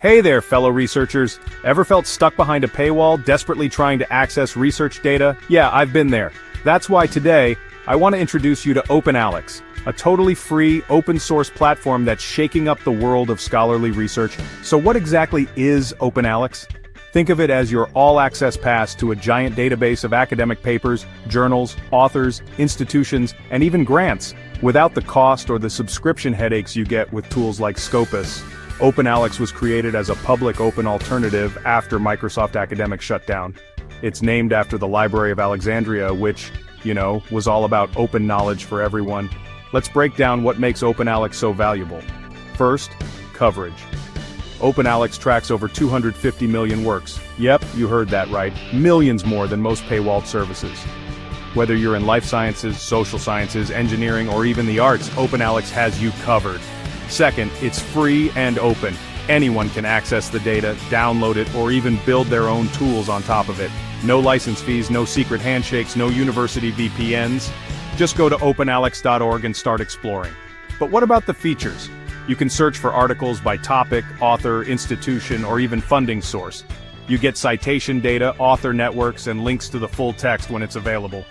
Hey there, fellow researchers. Ever felt stuck behind a paywall, desperately trying to access research data? Yeah, I've been there. That's why today, I want to introduce you to OpenAlex, a totally free, open-source platform that's shaking up the world of scholarly research. So what exactly is OpenAlex? Think of it as your all-access pass to a giant database of academic papers, journals, authors, institutions, and even grants, without the cost or the subscription headaches you get with tools like Scopus. OpenAlex was created as a public open alternative after Microsoft Academic shut down. It's named after the Library of Alexandria, which, was all about open knowledge for everyone. Let's break down what makes OpenAlex so valuable. First, coverage. OpenAlex tracks over 250 million works. Yep, you heard that right. Millions more than most paywalled services. Whether you're in life sciences, social sciences, engineering, or even the arts, OpenAlex has you covered. Second, it's free and open. Anyone can access the data, download it, or even build their own tools on top of it. No license fees, no secret handshakes, no university VPNs. Just go to openalex.org and start exploring. But what about the features? You can search for articles by topic, author, institution, or even funding source. You get citation data, author networks, and links to the full text when it's available.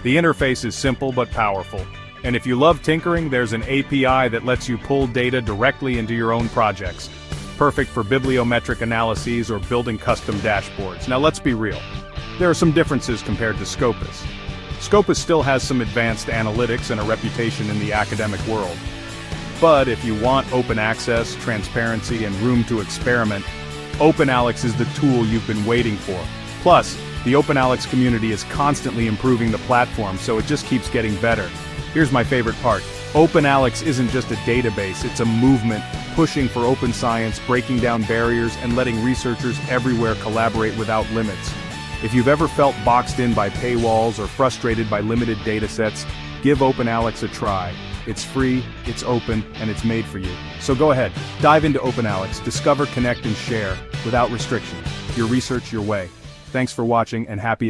The interface is simple but powerful. And if you love tinkering, there's an API that lets you pull data directly into your own projects. Perfect for bibliometric analyses or building custom dashboards. Now let's be real. There are some differences compared to Scopus. Scopus still has some advanced analytics and a reputation in the academic world. But if you want open access, transparency, and room to experiment, OpenAlex is the tool you've been waiting for. Plus, the OpenAlex community is constantly improving the platform, so it just keeps getting better. Here's my favorite part. OpenAlex isn't just a database, it's a movement, pushing for open science, breaking down barriers, and letting researchers everywhere collaborate without limits. If you've ever felt boxed in by paywalls or frustrated by limited datasets, give OpenAlex a try. It's free, it's open, and it's made for you. So go ahead, dive into OpenAlex, discover, connect, and share, without restrictions. Your research, your way. Thanks for watching, and happy